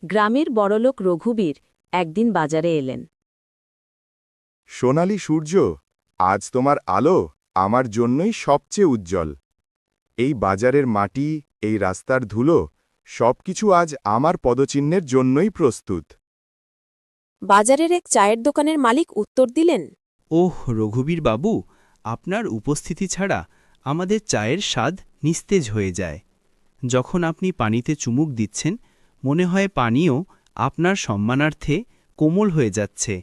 গ্রামের বড়লোক রঘুবীর একদিন বাজারে এলেন। সোনালি সূর্য, আজ তোমার আলো আমার জন্যই সবচেয়ে উজ্জ্বল। এই বাজারের মাটি, এই রাস্তার ধুলো, সবকিছু আজ আমার পদচিহ্নের জন্যই প্রস্তুত। বাজারের এক চায়ের দোকানের মালিক উত্তর দিলেন, ওহ রঘুবীর বাবু, আপনার উপস্থিতি ছাড়া আমাদের চায়ের স্বাদ নিস্তেজ হয়ে যায়। যখন আপনি পানিতে চুমুক দিচ্ছেন, মনে হয় পানিও আপনার সম্মানার্থে কোমল হয়ে যাচ্ছে।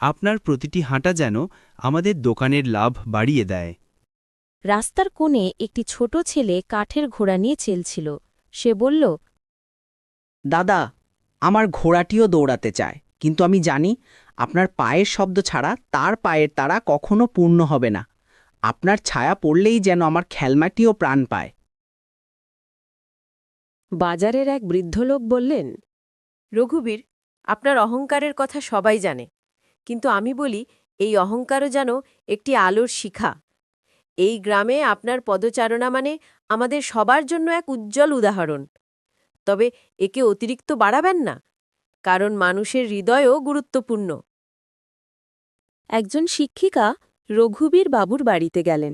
আপনার প্রতিটি হাঁটা যেন আমাদের দোকানের লাভ বাড়িয়ে দেয়। রাস্তার কোণে একটি ছোট ছেলে কাঠের ঘোড়া নিয়ে চলছিল। সে বলল, দাদা, আমার ঘোড়াটিও দৌড়াতে চায়, কিন্তু আমি জানি আপনার পায়ের শব্দ ছাড়া তার পায়ের তাড়া কখনো পূর্ণ হবে না। আপনার ছায়া পড়লেই যেন আমার খেলনাটিও প্রাণ পায়। বাজারের এক বৃদ্ধ লোক বললেন, রঘুবীর, আপনার অহংকারের কথা সবাই জানে, কিন্তু আমি বলি এই অহংকারও যেন একটি আলোর শিখা। এই গ্রামে আপনার পদচারণা মানে আমাদের সবার জন্য এক উজ্জ্বল উদাহরণ। তবে একে অতিরিক্ত বাড়াবেন না, কারণ মানুষের হৃদয়ও গুরুত্বপূর্ণ। একজন শিক্ষিকা রঘুবীর বাবুর বাড়িতে গেলেন।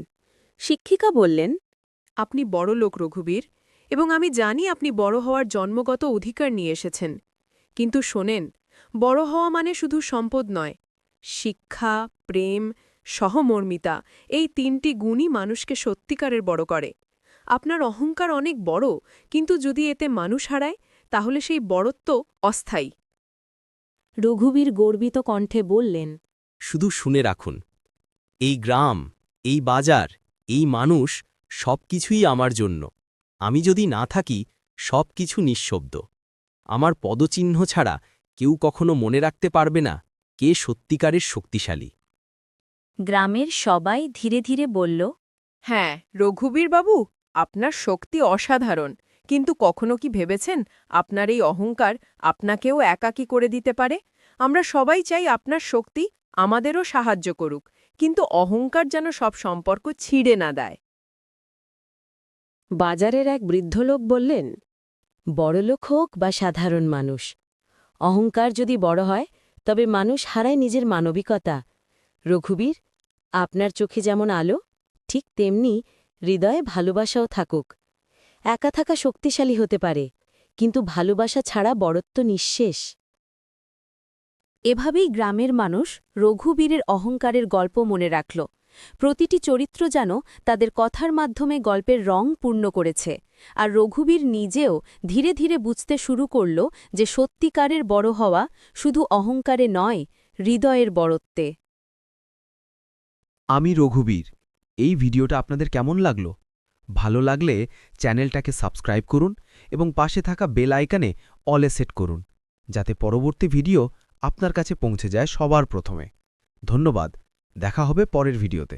শিক্ষিকা বললেন, আপনি বড় লোক রঘুবীর, এবং আমি জানি আপনি বড় হওয়ার জন্মগত অধিকার নিয়ে এসেছেন। কিন্তু শোনেন, বড় হওয়া মানে শুধু সম্পদ নয়। শিক্ষা, প্রেম, সহমর্মিতা, এই তিনটি গুণই মানুষকে সত্যিকারের বড় করে। আপনার অহংকার অনেক বড়, কিন্তু যদি এতে মানুষ হারায়, তাহলে সেই বড়ত্ব অস্থায়ী। রঘুবীর গর্বিত কণ্ঠে বললেন, শুধু শুনে রাখুন, এই গ্রাম, এই বাজার, এই মানুষ সবকিছুই আমার জন্য। আমি যদি না থাকি, সবকিছু নিঃশব্দ। আমার পদচিহ্ন ছাড়া কেউ কখনো মনে রাখতে পারবে না কে সত্যিকারের শক্তিশালী। গ্রামের সবাই ধীরে ধীরে বলল, হ্যাঁ রঘুবীর বাবু, আপনার শক্তি অসাধারণ, কিন্তু কখনো কি ভেবেছেন আপনার এই অহংকার আপনাকেও একাকী করে দিতে পারে? আমরা সবাই চাই আপনার শক্তি আমাদেরও সাহায্য করুক, কিন্তু অহংকার যেন সব সম্পর্ক ছিঁড়ে না দেয়। বাজারের এক বৃদ্ধ লোক বললেন, বড়লোক হোক বা সাধারণ মানুষ, অহংকার যদি বড় হয় তবে মানুষ হারায় নিজের মানবিকতা। রঘুবীর, আপনার চোখে যেমন আলো, ঠিক তেমনি হৃদয়ে ভালোবাসাও থাকুক। একা থাকা শক্তিশালী হতে পারে, কিন্তু ভালোবাসা ছাড়া বড়ত্ব নিঃশেষ। এভাবেই গ্রামের মানুষ রঘুবীরের অহংকারের গল্প মনে রাখল। প্রতিটি চরিত্র যেন তাদের কথার মাধ্যমে গল্পের রং পূর্ণ করেছে, আর রঘুবীর নিজেও ধীরে ধীরে বুঝতে শুরু করল যে সত্যিকারের বড় হওয়া শুধু অহংকারে নয়, হৃদয়ের বড়ত্বে। আমি রঘুবীর। এই ভিডিওটা আপনাদের কেমন লাগলো? ভালো লাগলে চ্যানেলটাকে সাবস্ক্রাইব করুন এবং পাশে থাকা বেল আইকনে অলে সেট করুন, যাতে পরবর্তী ভিডিও আপনার কাছে পৌঁছে যায় সবার প্রথমে। ধন্যবাদ। দেখা হবে পরের ভিডিওতে।